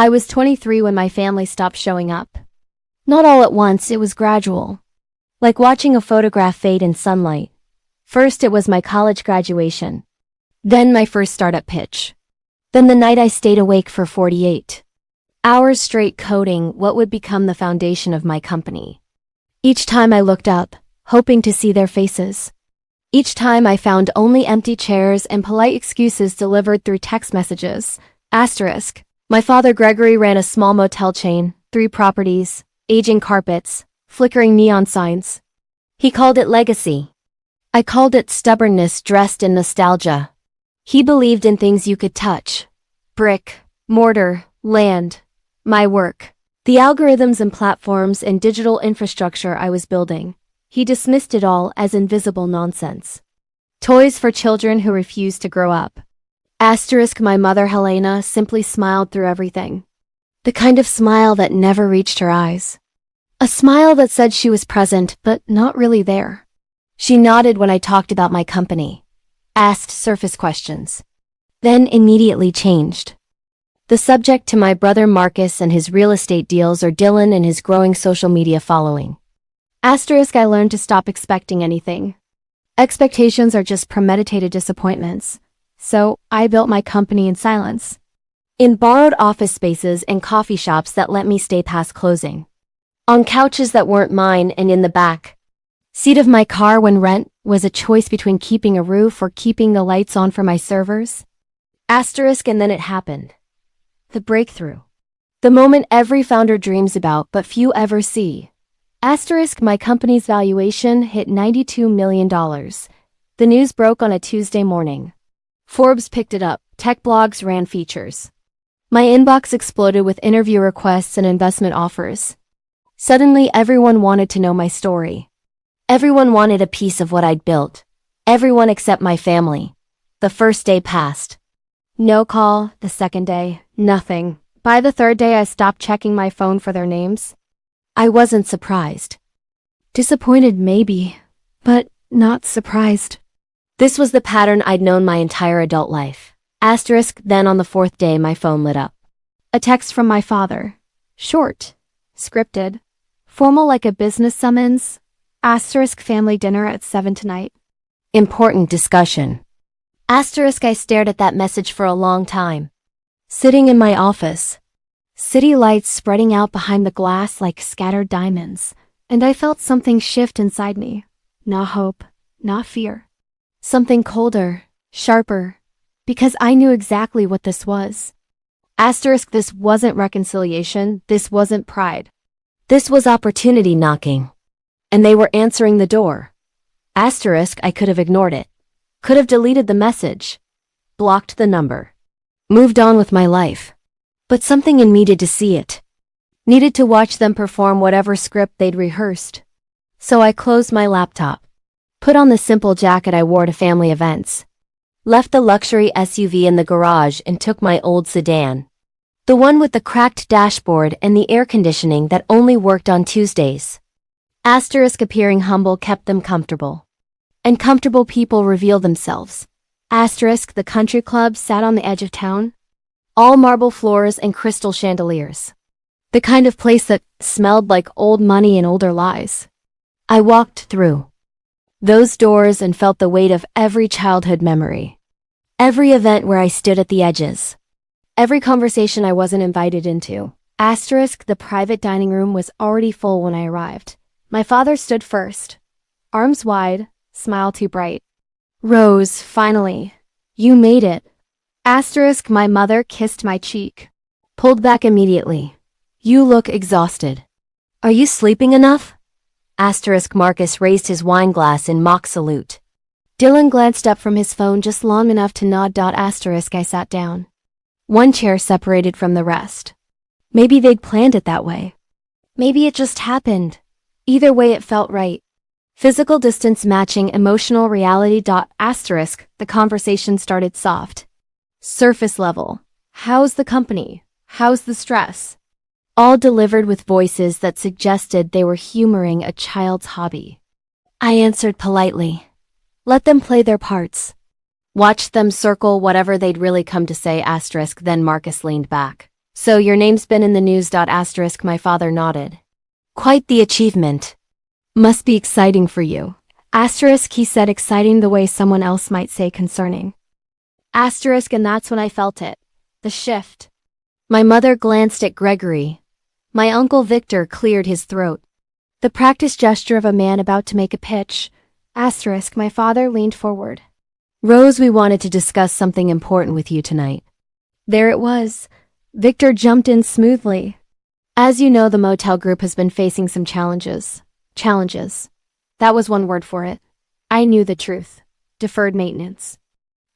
I was 23 when my family stopped showing up. Not all at once, it was gradual. Like watching a photograph fade in sunlight. First it was my college graduation. Then my first startup pitch. Then the night I stayed awake for 48 hours straight coding what would become the foundation of my company. Each time I looked up, hoping to see their faces. Each time I found only empty chairs and polite excuses delivered through text messages. Asterisk. My father Gregory ran a small motel chain, 3 properties, aging carpets, flickering neon signs. He called it legacy. I called it stubbornness dressed in nostalgia. He believed in things you could touch. Brick, mortar, land, my work. The algorithms and platforms and digital infrastructure I was building. He dismissed it all as invisible nonsense. Toys for children who refused to grow up. Asterisk. My mother Helena simply smiled through everything. The kind of smile that never reached her eyes. A smile that said she was present but not really there. She nodded when I talked about my company. Asked surface questions. Then immediately changed. The subject to my brother Marcus and his real estate deals or Dylan and his growing social media following. Asterisk. I learned to stop expecting anything. Expectations are just premeditated disappointments. So, I built my company in silence. In borrowed office spaces and coffee shops that let me stay past closing. On couches that weren't mine and in the back seat of my car when rent was a choice between keeping a roof or keeping the lights on for my servers. Asterisk. And then it happened. The breakthrough. The moment every founder dreams about but few ever see. Asterisk. My company's valuation hit $92 million. The news broke on a Tuesday morning. Forbes picked it up, tech blogs ran features. My inbox exploded with interview requests and investment offers. Suddenly everyone wanted to know my story. Everyone wanted a piece of what I'd built. Everyone except my family. The first day passed. No call, the second day, nothing. By the third day I stopped checking my phone for their names. I wasn't surprised. Disappointed maybe, but not surprised. This was the pattern I'd known my entire adult life. Asterisk. Then on the 4th day my phone lit up. A text from my father. Short. Scripted. Formal like a business summons. Asterisk. Family dinner at 7 tonight. Important discussion. Asterisk. I stared at that message for a long time. Sitting in my office. City lights spreading out behind the glass like scattered diamonds. And I felt something shift inside me. Not hope, not fear. Something colder, sharper, because I knew exactly what this was. Asterisk. This wasn't reconciliation, this wasn't pride. This was opportunity knocking. And they were answering the door. Asterisk. I could have ignored it. Could have deleted the message. Blocked the number. Moved on with my life. But something in me needed to see it. Needed to watch them perform whatever script they'd rehearsed. So I closed my laptop. Put on the simple jacket I wore to family events. Left the luxury SUV in the garage and took my old sedan. The one with the cracked dashboard and the air conditioning that only worked on Tuesdays. Asterisk. Appearing humble kept them comfortable. And comfortable people reveal themselves. Asterisk. The country club sat on the edge of town. All marble floors and crystal chandeliers. The kind of place that smelled like old money and older lies. I walked through those doors and felt the weight of every childhood memory. Every event where I stood at the edges. Every conversation I wasn't invited into. Asterisk. The private dining room was already full when I arrived. My father stood first. Arms wide, smile too bright. Rose, finally. You made it. Asterisk. My mother kissed my cheek. Pulled back immediately. You look exhausted. Are you sleeping enough? Asterisk. Marcus raised his wine glass in mock salute. Dylan glanced up from his phone just long enough to nod. Asterisk. I sat down. One chair separated from the rest. Maybe they'd planned it that way. Maybe it just happened. Either way it felt right. Physical distance matching emotional reality. Asterisk. The conversation started soft. Surface level. How's the company? How's the stress? All delivered with voices that suggested they were humoring a child's hobby. I answered politely. Let them play their parts. Watched them circle whatever they'd really come to say. Asterisk. Then Marcus leaned back. So your name's been in the news. Asterisk, my father nodded. Quite the achievement. Must be exciting for you. Asterisk, he said, exciting the way someone else might say concerning. Asterisk, and that's when I felt it. The shift. My mother glanced at Gregory. My uncle Victor cleared his throat. The practiced gesture of a man about to make a pitch. Asterisk, my father leaned forward. Rose, we wanted to discuss something important with you tonight. There it was. Victor jumped in smoothly. As you know, the motel group has been facing some challenges. Challenges. That was one word for it. I knew the truth. Deferred maintenance.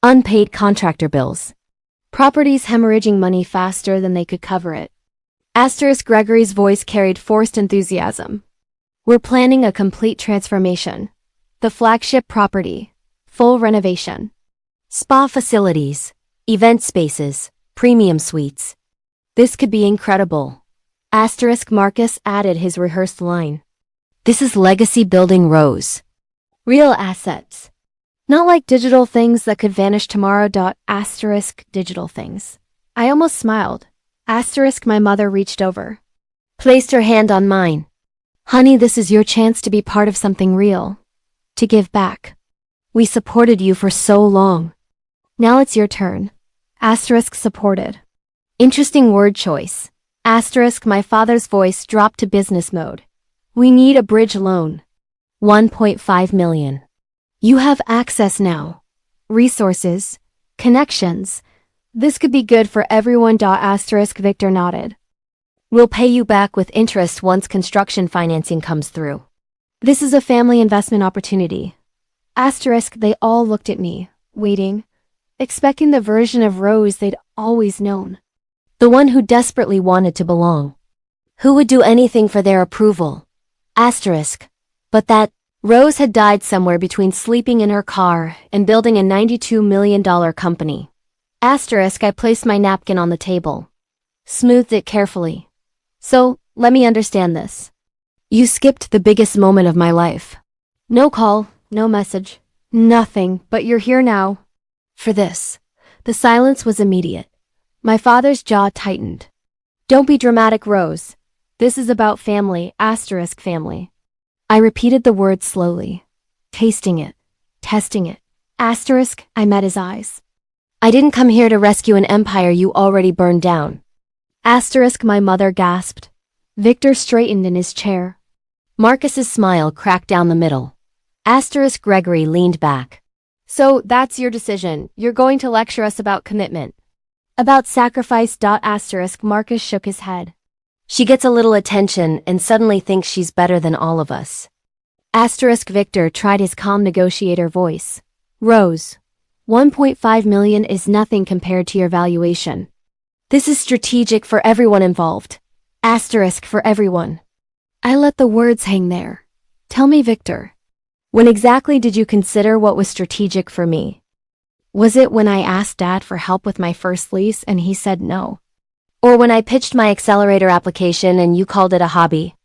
Unpaid contractor bills. Properties hemorrhaging money faster than they could cover it. Asterisk, Gregory's voice carried forced enthusiasm. We're planning a complete transformation. The flagship property. Full renovation. Spa facilities. Event spaces. Premium suites. This could be incredible. Asterisk, Marcus added his rehearsed line. This is legacy building, Rose. Real assets. Not like digital things that could vanish tomorrow. Asterisk, digital things. I almost smiled. Asterisk, my mother reached over. Placed her hand on mine. Honey, this is your chance to be part of something real. To give back. We supported you for so long. Now it's your turn. Asterisk, supported. Interesting word choice. Asterisk, my father's voice dropped to business mode. We need a bridge loan. 1.5 million. You have access now. Resources. Connections. This could be good for everyone. Asterisk, Victor nodded. We'll pay you back with interest once construction financing comes through. This is a family investment opportunity. Asterisk, they all looked at me, waiting, expecting the version of Rose they'd always known. The one who desperately wanted to belong. Who would do anything for their approval. Asterisk. But that Rose had died somewhere between sleeping in her car and building a $92 million company. Asterisk, I placed my napkin on the table. Smoothed it carefully. So, let me understand this. You skipped the biggest moment of my life. No call, no message, nothing, but you're here now. For this. The silence was immediate. My father's jaw tightened. Don't be dramatic, Rose. This is about family. Asterisk, family. I repeated the word slowly. Tasting it. Testing it. Asterisk, I met his eyes. I didn't come here to rescue an empire you already burned down. Asterisk, my mother gasped. Victor straightened in his chair. Marcus's smile cracked down the middle. Asterisk, Gregory leaned back. So, that's your decision. You're going to lecture us about commitment. About sacrifice. Asterisk, Marcus shook his head. She gets a little attention and suddenly thinks she's better than all of us. Asterisk, Victor tried his calm negotiator voice. Rose. 1.5 million is nothing compared to your valuation. This is strategic for everyone involved. Asterisk, for everyone. I let the words hang there. Tell me, Victor. When exactly did you consider what was strategic for me? Was it when I asked Dad for help with my first lease and he said no? Or when I pitched my accelerator application and you called it a hobby?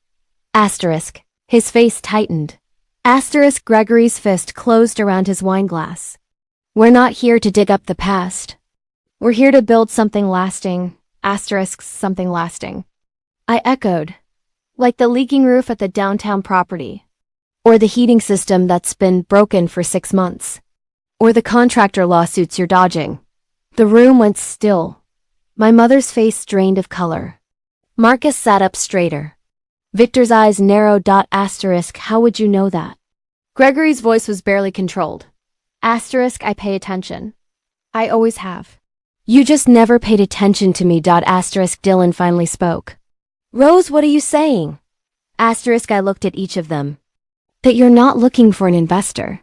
Asterisk. His face tightened. Asterisk, Gregory's fist closed around his wine glass. We're not here to dig up the past. We're here to build something lasting. Asterisk, something lasting. I echoed. Like the leaking roof at the downtown property. Or the heating system that's been broken for 6 months. Or the contractor lawsuits you're dodging. The room went still. My mother's face drained of color. Marcus sat up straighter. Victor's eyes narrowed. Asterisk, how would you know that? Gregory's voice was barely controlled. Asterisk, I pay attention. I always have. You just never paid attention to me. Asterisk, Dylan finally spoke. Rose, what are you saying? Asterisk, I looked at each of them. That you're not looking for an investor.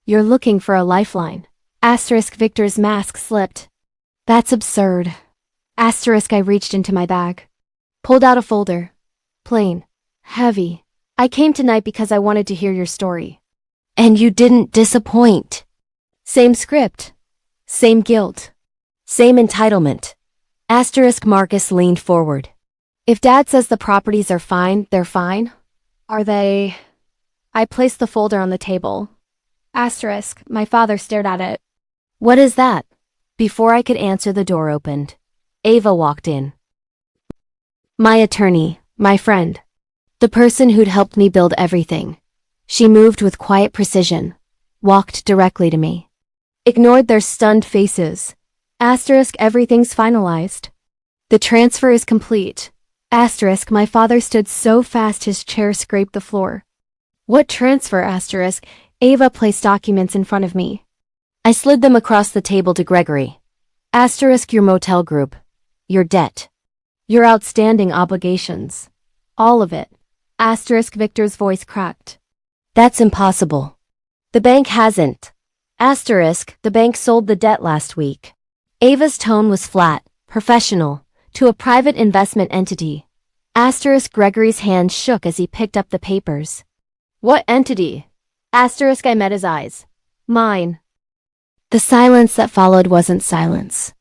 You're looking for a lifeline. Asterisk, Victor's mask slipped. That's absurd. Asterisk, I reached into my bag. Pulled out a folder. Plain. Heavy. I came tonight because I wanted to hear your story. And you didn't disappoint. Same script. Same guilt. Same entitlement. Asterisk, Marcus leaned forward. If Dad says the properties are fine, they're fine? Are they? I placed the folder on the table. Asterisk, my father stared at it. What is that? Before I could answer, the door opened. Ava walked in. My attorney, my friend. The person who'd helped me build everything. She moved with quiet precision, walked directly to me. Ignored their stunned faces. Asterisk, everything's finalized. The transfer is complete. Asterisk, my father stood so fast his chair scraped the floor. What transfer? Asterisk, Ava placed documents in front of me. I slid them across the table to Gregory. Asterisk, your motel group. Your debt. Your outstanding obligations. All of it. Asterisk, Victor's voice cracked. That's impossible. The bank hasn't. Asterisk, the bank sold the debt last week. Ava's tone was flat, professional, to a private investment entity. Asterisk, Gregory's hand shook as he picked up the papers. What entity? Asterisk, I met his eyes. Mine. The silence that followed wasn't silence.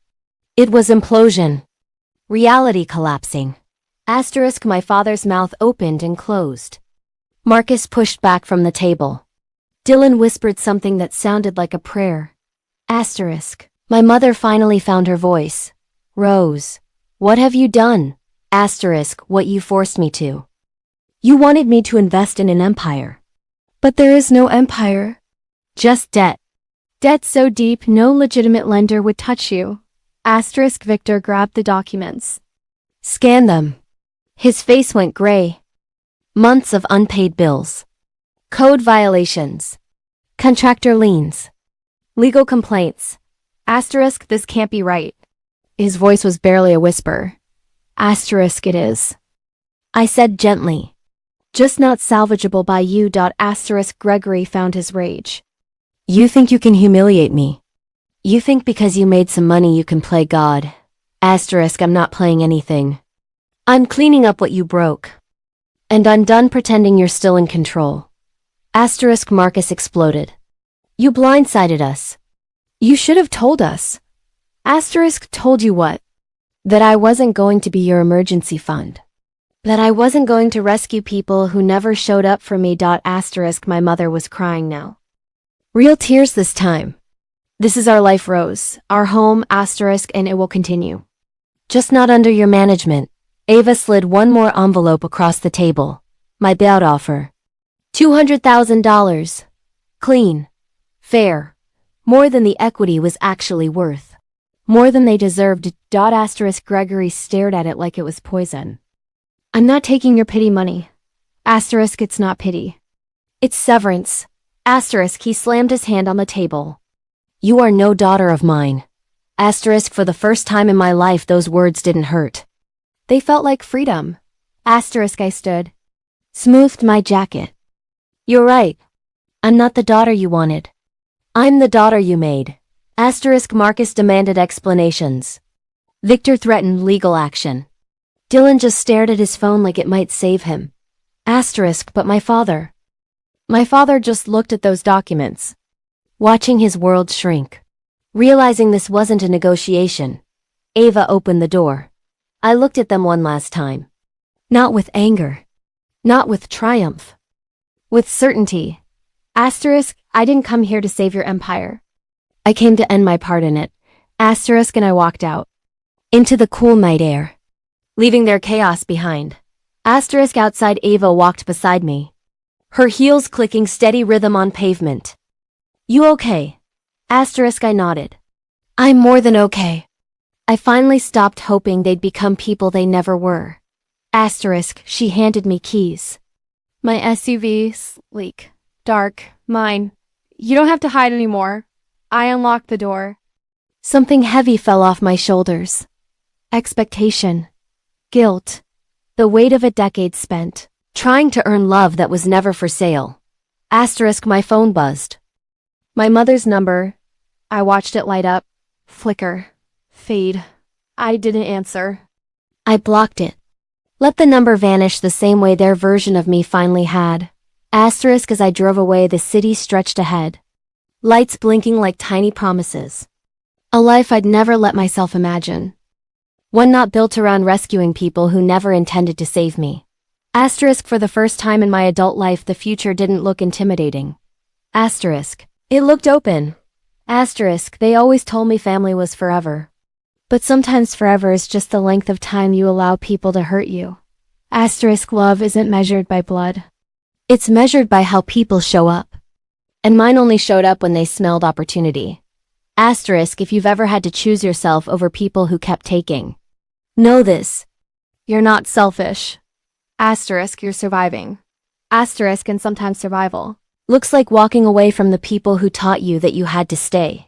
It was implosion. Reality collapsing. Asterisk, my father's mouth opened and closed. Marcus pushed back from the table. Dylan whispered something that sounded like a prayer. Asterisk, my mother finally found her voice. Rose, what have you done? Asterisk, what you forced me to. You wanted me to invest in an empire. But there is no empire. Just debt. Debt so deep no legitimate lender would touch you. Asterisk, Victor grabbed the documents. Scan them. His face went gray. Months of unpaid bills. Code violations. Contractor liens. Legal complaints. Asterisk, this can't be right. His voice was barely a whisper. Asterisk, it is. I said gently. Just not salvageable by you. Asterisk, Gregory found his rage. You think you can humiliate me. You think because you made some money you can play God. Asterisk, I'm not playing anything. I'm cleaning up what you broke. And I'm done pretending you're still in control. Asterisk, Marcus exploded. You blindsided us. You should have told us. Asterisk, told you what? That I wasn't going to be your emergency fund. That I wasn't going to rescue people who never showed up for me. Asterisk, my mother was crying now. Real tears this time. This is our life, Rose. Our home, asterisk, and it will continue. Just not under your management. Ava slid one more envelope across the table. My bailout offer. $200,000. Clean. Fair. More than the equity was actually worth. More than they deserved. Asterisk, Gregory stared at it like it was poison. I'm not taking your pity money. Asterisk, it's not pity. It's severance. Asterisk, he slammed his hand on the table. You are no daughter of mine. Asterisk, for the first time in my life those words didn't hurt. They felt like freedom. Asterisk, I stood. Smoothed my jacket. You're right. I'm not the daughter you wanted. I'm the daughter you made. Asterisk, Marcus demanded explanations. Victor threatened legal action. Dylan just stared at his phone like it might save him. Asterisk, but my father. My father just looked at those documents. Watching his world shrink. Realizing this wasn't a negotiation. Ava opened the door. I looked at them one last time. Not with anger. Not with triumph. With certainty. Asterisk, I didn't come here to save your empire. I came to end my part in it. Asterisk, and I walked out. Into the cool night air. Leaving their chaos behind. Asterisk, outside Ava walked beside me. Her heels clicking steady rhythm on pavement. You okay? Asterisk, I nodded. I'm more than okay. I finally stopped hoping they'd become people they never were. Asterisk, she handed me keys. My SUV, sleek, dark, mine. You don't have to hide anymore. I unlocked the door. Something heavy fell off my shoulders. Expectation. Guilt. The weight of a decade spent, trying to earn love that was never for sale. Asterisk, my phone buzzed. My mother's number. I watched it light up, flicker, fade. I didn't answer. I blocked it. Let the number vanish the same way their version of me finally had. Asterisk, as I drove away, the city stretched ahead. Lights blinking like tiny promises. A life I'd never let myself imagine. One not built around rescuing people who never intended to save me. Asterisk, for the first time in my adult life, the future didn't look intimidating. Asterisk, it looked open. Asterisk, they always told me family was forever. But sometimes forever is just the length of time you allow people to hurt you. Asterisk love isn't measured by blood. It's measured by how people show up. And mine only showed up when they smelled opportunity. Asterisk if you've ever had to choose yourself over people who kept taking. Know this. You're not selfish. Asterisk you're surviving. Asterisk and sometimes survival looks like walking away from the people who taught you that you had to stay.